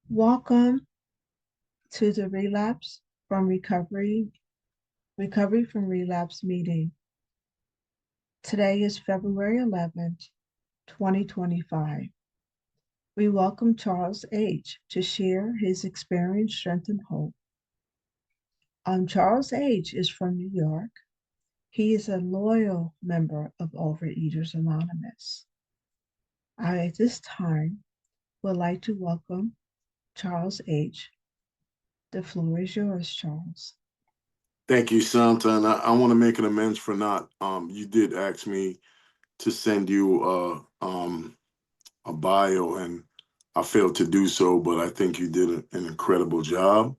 Welcome to the Relapse from Recovery from Relapse meeting. Today is February 11th, 2025. We welcome Charles H. to share his experience, strength, and hope. Charles H. is from New York. He is a loyal member of Overeaters Anonymous. I, at this time, would like to welcome Charles H. The floor is yours, Charles. Thank you, Santa. And I want to make an amends for not. You did ask me to send you a bio, and I failed to do so. But I think you did an incredible job.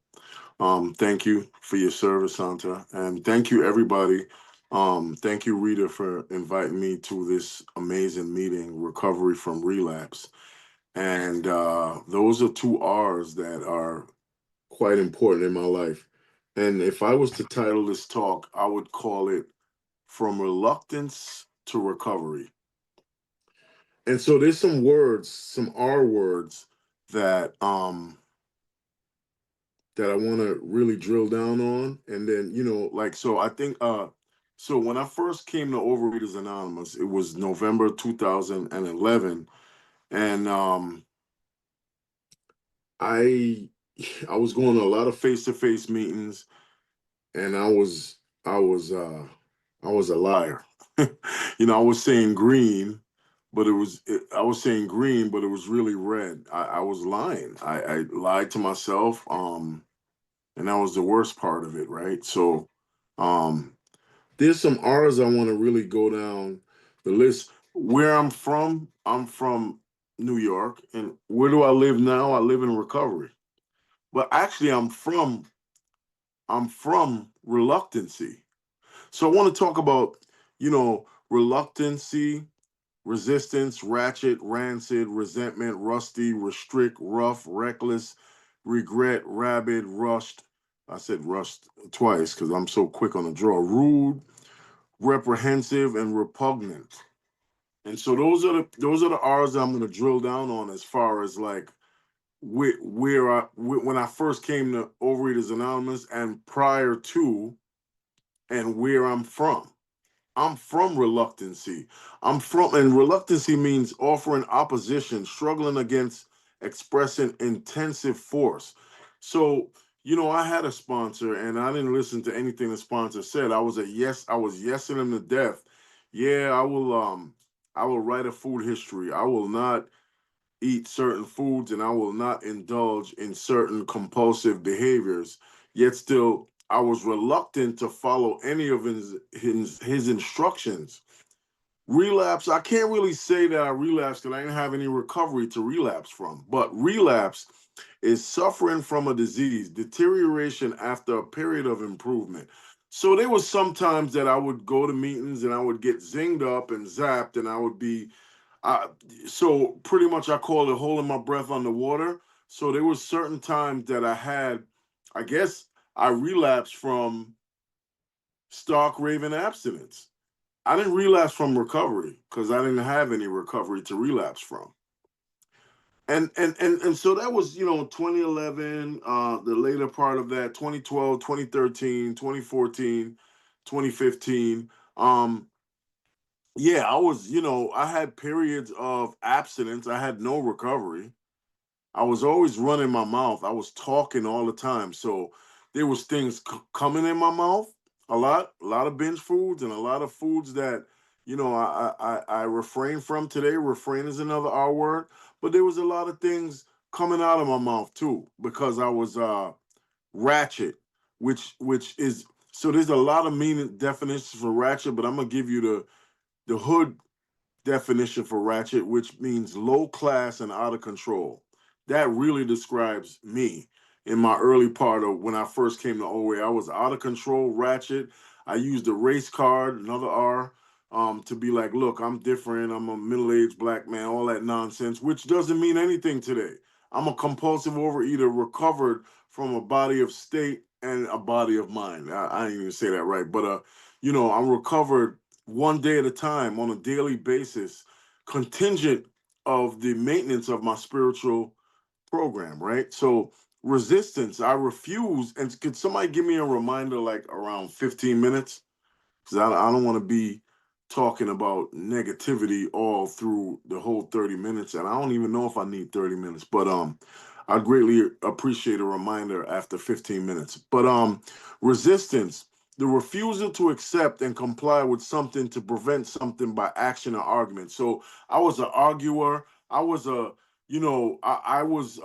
Thank you for your service, Santa, and thank you, everybody. Thank you, Rita, for inviting me to this amazing meeting, Recovery from Relapse. And those are two R's that are quite important in my life. And if I was to title this talk, I would call it From Reluctance to Recovery. And so there's some words, some R words that that I want to really drill down on. And then, like so I think so when I first came to Overeaters Anonymous, it was November 2011. And I I was going to a lot of face-to-face meetings, and I was a liar. I was saying green, but I was saying green, but it was really red. I was lying. I lied to myself, and that was the worst part of it, right? So, um, there's some R's I want to really go down the list. Where I'm from New York, and where do I live now? I live in recovery, but actually, I'm from reluctancy. So I want to talk about, reluctancy, resistance, ratchet, rancid, resentment, rusty, restrict, rough, reckless, regret, rabid, rushed. I said rushed twice because I'm so quick on the draw. Rude, reprehensive, and repugnant. And so those are the R's that I'm going to drill down on as far as like when I first came to Overeaters Anonymous and prior to, and where I'm from. I'm from reluctancy. And reluctancy means offering opposition, struggling against expressing intensive force. So, I had a sponsor and I didn't listen to anything the sponsor said. I was yesing him to death. Yeah, I will write a food history. I will not eat certain foods and I will not indulge in certain compulsive behaviors. Yet still, I was reluctant to follow any of his instructions. Relapse, I can't really say that I relapsed because I didn't have any recovery to relapse from. But relapse is suffering from a disease, deterioration after a period of improvement. So there was sometimes that I would go to meetings and I would get zinged up and zapped, and I would be I, so pretty much I call it holding my breath underwater. So there was certain times that I guess I relapsed from stark raving abstinence. I didn't relapse from recovery because I didn't have any recovery to relapse from. And so that was, 2011, the later part of that, 2012, 2013, 2014, 2015. Yeah, I had periods of abstinence. I had no recovery. I was always running my mouth. I was talking all the time. So there was things coming in my mouth a lot of binge foods and a lot of foods that, I refrain from today. Refrain is another R word, but there was a lot of things coming out of my mouth too because I was ratchet, which is so there's a lot of meaning definitions for ratchet, but I'm gonna give you the hood definition for ratchet, which means low class and out of control. That really describes me in my early part of when I first came to OA. I was out of control, ratchet. I used a race card, another R, to be like, look, I'm different. I'm a middle-aged black man, all that nonsense, which doesn't mean anything today. I'm a compulsive overeater, recovered from a body of state and a body of mind. I didn't even say that right, but I'm recovered one day at a time on a daily basis, contingent of the maintenance of my spiritual program, right? So resistance, I refuse. And could somebody give me a reminder like around 15 minutes? Because I don't want to be talking about negativity all through the whole 30 minutes. And I don't even know if I need 30 minutes, but I greatly appreciate a reminder after 15 minutes. But resistance, the refusal to accept and comply with something to prevent something by action or argument. So I was an arguer. I was a, I was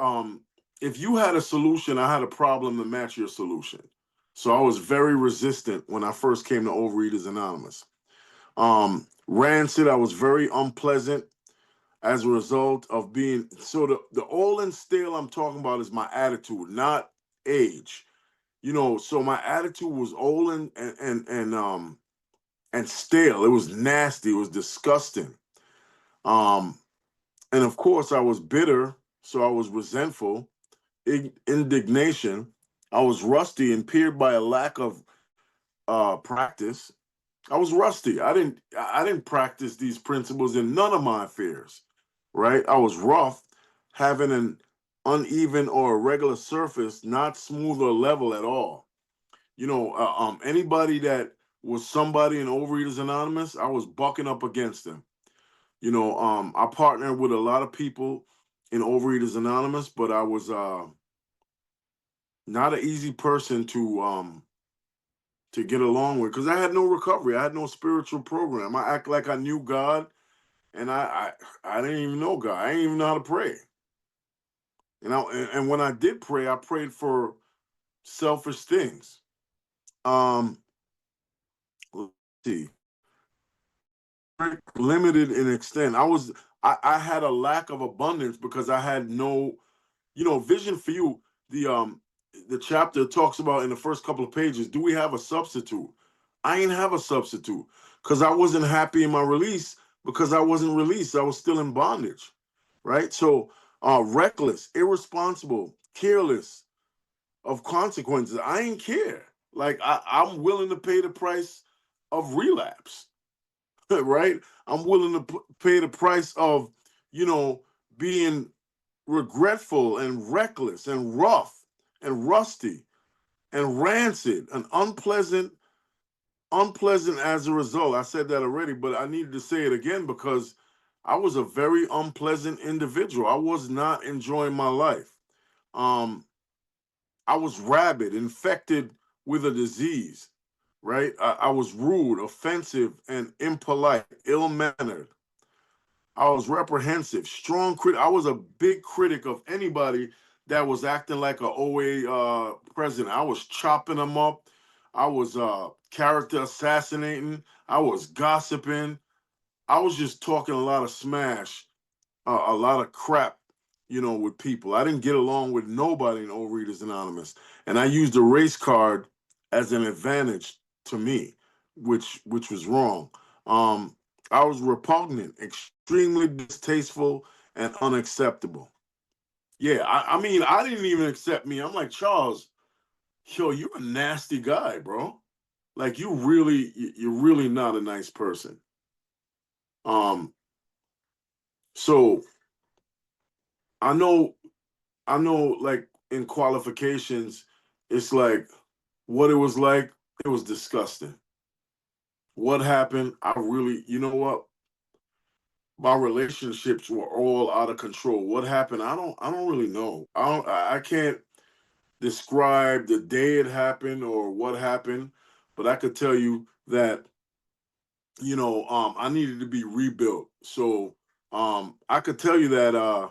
if you had a solution, I had a problem to match your solution. So I was very resistant when I first came to Overeaters Anonymous. Rancid, I was very unpleasant as a result of being so the old and stale I'm talking about is my attitude, not age. So my attitude was old and stale. It was nasty, it was disgusting. Um, and of course I was bitter, so I was resentful, indignation. I was rusty, impaired by a lack of practice. I was rusty. I didn't practice these principles in none of my affairs, right? I was rough, having an uneven or irregular surface, not smooth or level at all. Anybody that was somebody in Overeaters Anonymous, I was bucking up against them. I partnered with a lot of people in Overeaters Anonymous, but I was not an easy person to get along with because I had no recovery. I had no spiritual program. I act like I knew God, and I didn't even know God. I didn't even know how to pray. And when I did pray, I prayed for selfish things. Um, let's see, limited in extent. I had a lack of abundance because I had no, vision for you. The chapter talks about in the first couple of pages, do we have a substitute? I ain't have a substitute because I wasn't happy in my release because I wasn't released. I was still in bondage, right? So reckless, irresponsible, careless of consequences. I ain't care. Like I'm willing to pay the price of relapse, right? I'm willing to pay the price of, you know, being regretful and reckless and rough and rusty and rancid and unpleasant as a result. I said that already, but I needed to say it again because I was a very unpleasant individual. I was not enjoying my life. Um, I was rabid, infected with a disease, right? I was rude, offensive, and impolite, ill-mannered. I was reprehensive, strong critic. I was a big critic of anybody that was acting like a OA president. I was chopping them up. I was character assassinating. I was gossiping. I was just talking a lot of smash, a lot of crap, with people. I didn't get along with nobody in Overeaters Anonymous, and I used the race card as an advantage to me, which was wrong. Um, I was repugnant, extremely distasteful, and unacceptable. Yeah, I mean, I didn't even accept me. I'm like, Charles, yo, you're a nasty guy, bro. Like, you're really not a nice person. Um, so I know like in qualifications, it's like what it was like, it was disgusting. What happened, I really, you know what? My relationships were all out of control. What happened? I don't really know. I can't describe the day it happened or what happened, but I could tell you that, I needed to be rebuilt. So I could tell you that I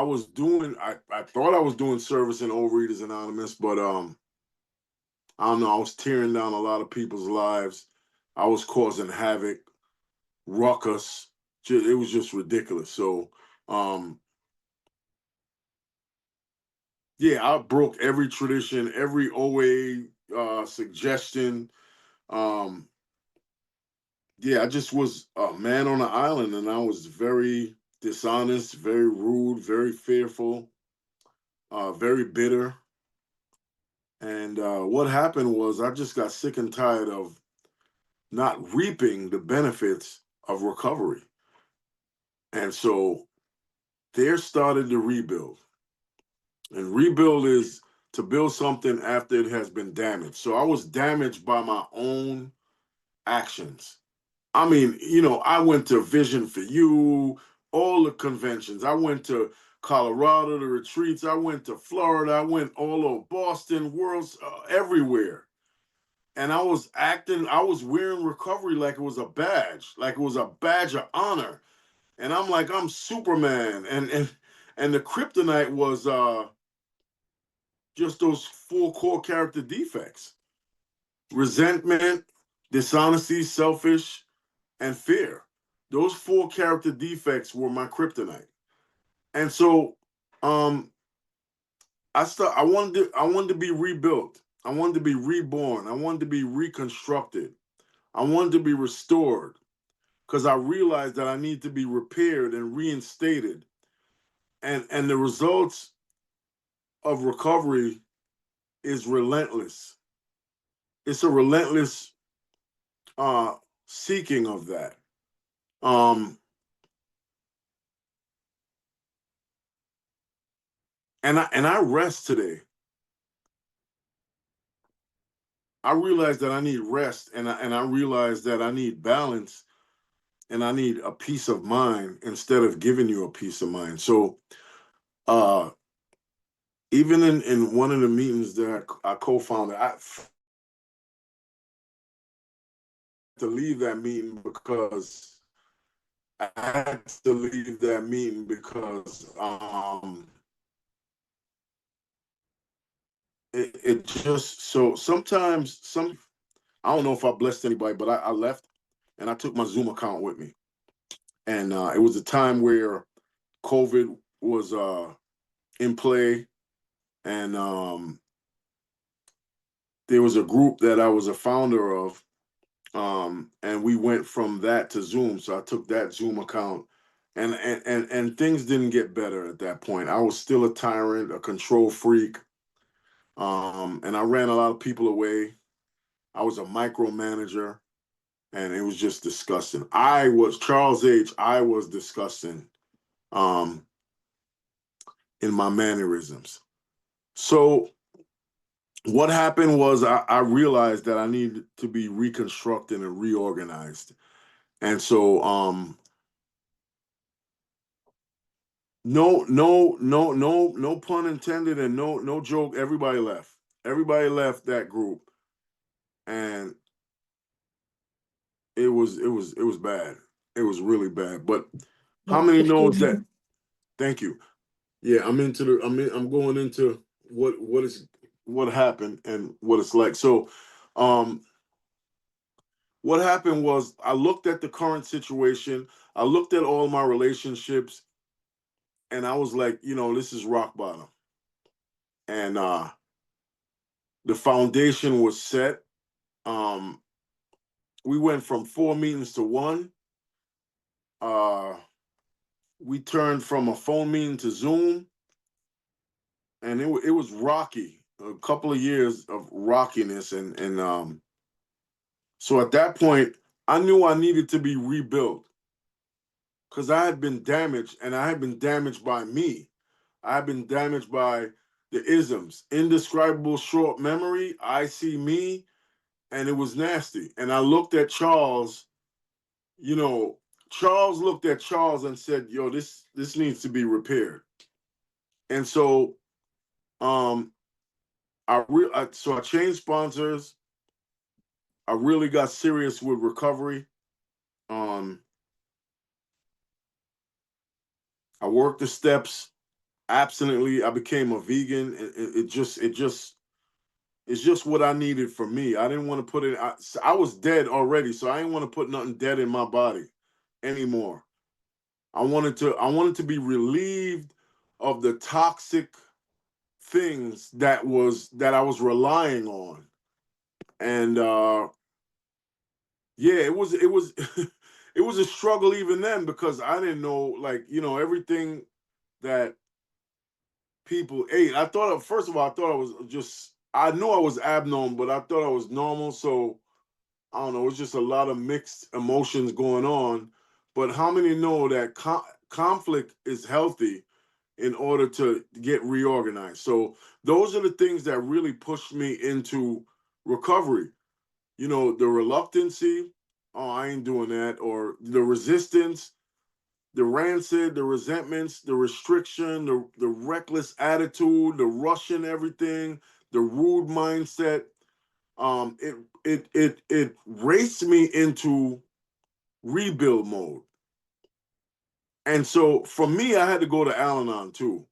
was doing I thought I was doing service in Overeaters Anonymous, but I don't know, I was tearing down a lot of people's lives. I was causing havoc, ruckus. It was just ridiculous. So um yeah, I broke every tradition, every OA suggestion. Um yeah, I just was a man on an island, and I was very dishonest, very rude, very fearful, very bitter. And what happened was I just got sick and tired of not reaping the benefits of recovery. And so there started the rebuild. And rebuild is to build something after it has been damaged. So I was damaged by my own actions. I mean, I went to Vision for You, all the conventions. I went to Colorado, the retreats. I went to Florida. I went all over Boston, worlds, everywhere. And I was wearing recovery like it was a badge, like it was a badge of honor. And I'm like, I'm Superman. And the kryptonite was just those four core character defects: resentment, dishonesty, selfish, and fear. Those four character defects were my kryptonite. And so um I wanted to be rebuilt. I wanted to be reborn. I wanted to be reconstructed. I wanted to be restored because I realized that I need to be repaired and reinstated. And the results of recovery is relentless. It's a relentless uh seeking of that. Um and I rest today. I realize that I need rest, and I realize that I need balance, and I need a peace of mind instead of giving you a peace of mind. So uh even in one of the meetings that I co-founded, I had to leave that meeting because it just, so sometimes I don't know if I blessed anybody, but I left and I took my Zoom account with me. And it was a time where COVID was in play, and there was a group that I was a founder of, and we went from that to Zoom. So I took that Zoom account, and things didn't get better at that point. I was still a tyrant, a control freak, and I ran a lot of people away. I was a micromanager, and it was just disgusting. I was Charles H. I was disgusting um, in my mannerisms. So what happened was I realized that I needed to be reconstructed and reorganized. And so no pun intended, and no joke, everybody left. Everybody left that group, and it was bad. It was really bad. But how many knows Excuse that? me. Thank you. Yeah, I'm going into what happened and what it's like. So um what happened was I looked at the current situation, I looked at all my relationships, and I was like, this is rock bottom. And the foundation was set. Um, we went from 4 meetings to one. Uh, we turned from a phone meeting to Zoom, and it was rocky. A couple of years of rockiness, and so at that point, I knew I needed to be rebuilt because I had been damaged, and I had been damaged by me. I had been damaged by the isms, indescribable short memory. I see me, and it was nasty. And I looked at Charles. You know, Charles looked at Charles and said, "Yo, this needs to be repaired." And so, um, so I changed sponsors. I really got serious with recovery. Um, I worked the steps abstinently. I became a vegan. It's just what I needed for me. I didn't want to put it. I was dead already, so I didn't want to put nothing dead in my body anymore. I wanted to be relieved of the toxic things that I was relying on. And yeah, it was it was a struggle even then because I didn't know, like, everything that people ate. First of all, I thought I was just, I knew I was abnormal, but I thought I was normal. So I don't know, it's just a lot of mixed emotions going on. But how many know that conflict is healthy in order to get reorganized. So those are the things that really pushed me into recovery. The reluctancy, oh, I ain't doing that, or the resistance, the rancid, the resentments, the restriction, the reckless attitude, the rushing everything, the rude mindset. It raced me into rebuild mode. And so for me, I had to go to Al-Anon too.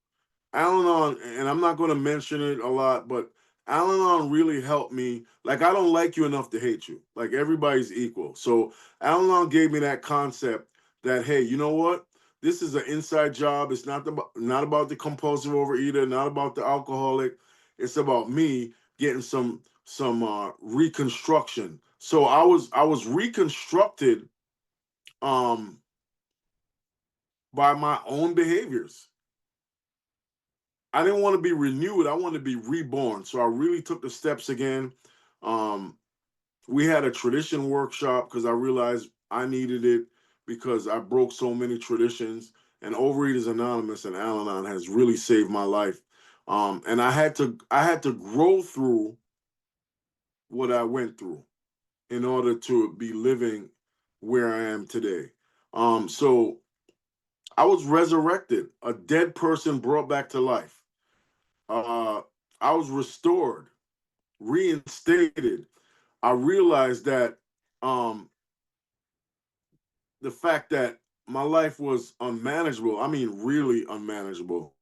Al-Anon, and I'm not going to mention it a lot, but Al-Anon really helped me. Like, I don't like you enough to hate you. Like, everybody's equal. So Al-Anon gave me that concept that, hey, you know what? This is an inside job. It's not about the compulsive overeater, not about the alcoholic. It's about me getting some reconstruction. So I was reconstructed um by my own behaviors. I didn't want to be renewed. I wanted to be reborn. So I really took the steps again. Um, we had a tradition workshop because I realized I needed it because I broke so many traditions. And Overeaters Anonymous and Al-Anon has really saved my life. And I had to grow through what I went through in order to be living where I am today. So I was resurrected, a dead person brought back to life. Uh, I was restored, reinstated. I realized that um, the fact that my life was unmanageable, I mean, really unmanageable,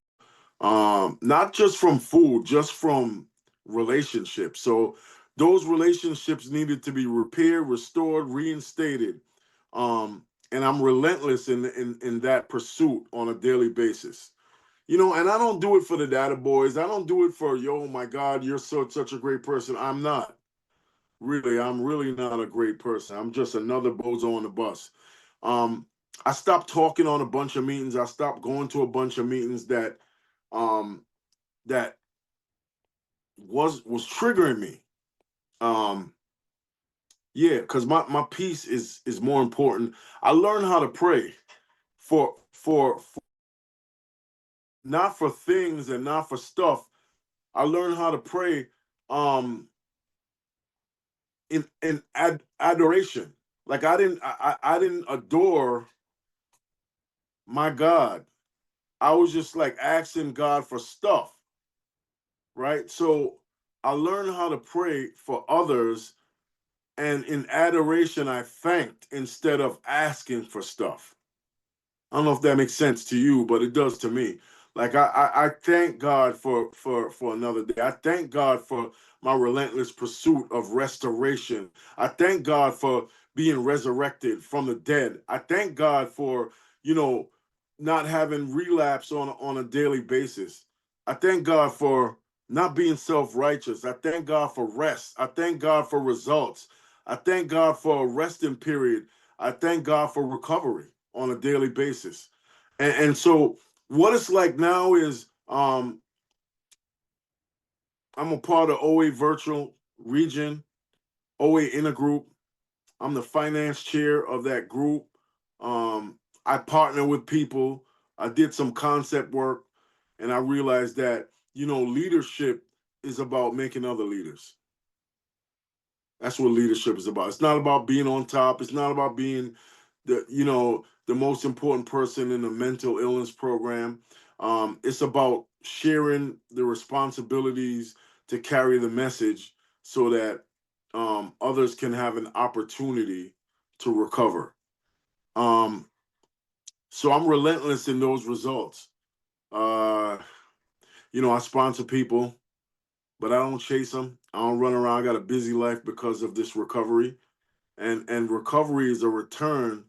not just from food, just from relationships. So those relationships needed to be repaired, restored, reinstated. And I'm relentless in that pursuit on a daily basis. And I don't do it for the data boys. I don't do it for, yo, my God, you're such a great person. I'm not. Really, I'm really not a great person. I'm just another bozo on the bus. Um, I stopped talking on a bunch of meetings. I stopped going to a bunch of meetings um, that was triggering me. Um, yeah, because my peace is more important. I learned how to pray for not for things and not for stuff. I learned how to pray um in adoration. Like I didn't adore my God. I was just like asking God for stuff, right? So I learned how to pray for others, and in adoration I thanked instead of asking for stuff. I don't know if that makes sense to you, but it does to me. Like I thank God for another day. I thank God for my relentless pursuit of restoration. I thank God for being resurrected from the dead. I thank God for, you know, not having relapse on a daily basis. I thank God for not being self-righteous. I thank God for rest. I thank God for results. I thank God for a resting period. I thank God for recovery on a daily basis. And so what it's like now is I'm a part of OA Virtual Region, OA Intergroup. I'm the finance chair of that group. I partner with people. I did some concept work, and I realized that, leadership is about making other leaders. That's what leadership is about. It's not about being on top. It's not about being the most important person in the mental illness program. It's about sharing the responsibilities to carry the message so that others can have an opportunity to recover. Um, so I'm relentless in those results. Uh, I sponsor people, but I don't chase them. I don't run around. I got a busy life because of this recovery. And recovery is a return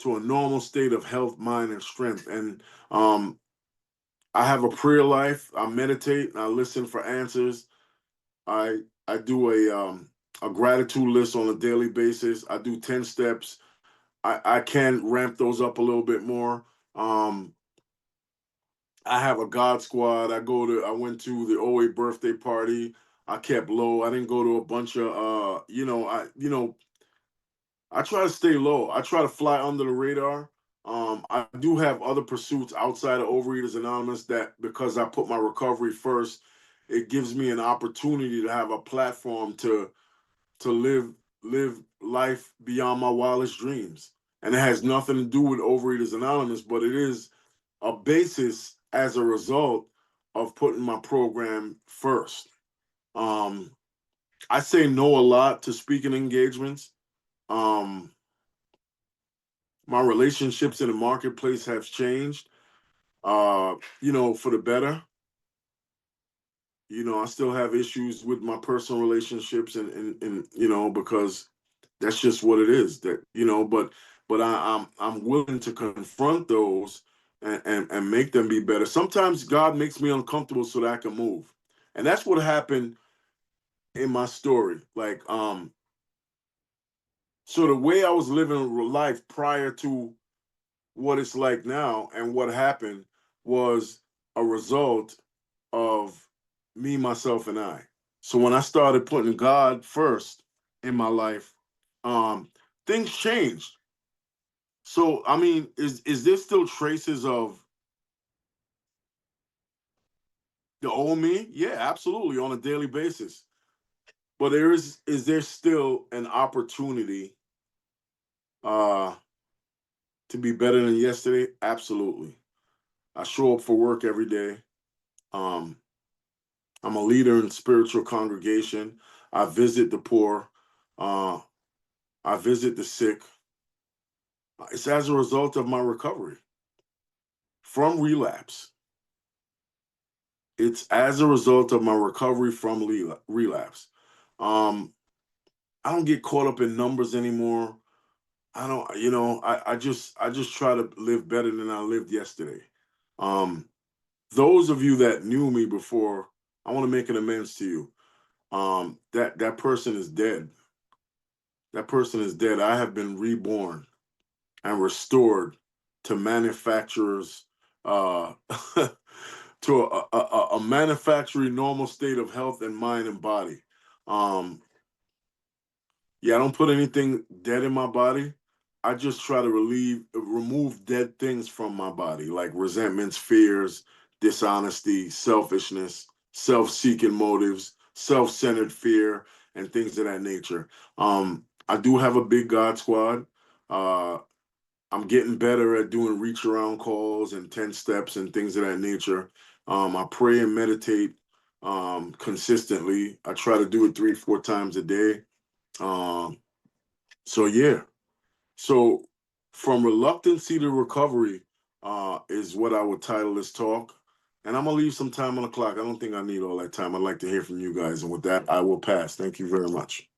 to a normal state of health, mind, and strength. And I have a prayer life. I meditate. I listen for answers. I do a gratitude list on a daily basis. I do 10 steps. I can ramp those up a little bit more. I have a God squad. I went to the OA birthday party. I kept low. I didn't go to a bunch of I try to stay low. I try to fly under the radar. I do have other pursuits outside of Overeaters Anonymous that, because I put my recovery first, it gives me an opportunity to have a platform to live life beyond my wildest dreams. And it has nothing to do with Overeaters Anonymous, but it is a basis as a result of putting my program first. Um, I say no a lot to speaking engagements. Um, my relationships in the marketplace have changed, for the better. I still have issues with my personal relationships, and because that's just what it is. But I'm willing to confront those and make them be better. Sometimes God makes me uncomfortable so that I can move, and that's what happened in my story. So the way I was living life prior to what it's like now and what happened was a result of me, myself, and I. So when I started putting God first in my life, um, things changed. So I mean, is there still traces of the old me? Yeah, absolutely, on a daily basis. But is there still an opportunity uh to be better than yesterday? Absolutely. I show up for work every day. Um, I'm a leader in spiritual congregation. I visit the poor. Uh, I visit the sick. It's as a result of my recovery from relapse. It's as a result of my recovery from relapse. Um, I don't get caught up in numbers anymore. I don't, I just try to live better than I lived yesterday. Um, those of you that knew me before, I want to make an amends to you. That person is dead. That person is dead. I have been reborn and restored to manufacturers, uh, to a manufacturing normal state of health and mind and body. Um, yeah, I don't put anything dead in my body. I just try to remove dead things from my body, like resentments, fears, dishonesty, selfishness, self-seeking motives, self-centered fear, and things of that nature. I do have a big God squad. Uh, I'm getting better at doing reach around calls and 10 steps and things of that nature. I pray and meditate consistently. I try to do it 3, 4 times a day. Um, so yeah. So from reluctancy to recovery is what I would title this talk. And I'm gonna leave some time on the clock. I don't think I need all that time. I'd like to hear from you guys. And with that, I will pass. Thank you very much.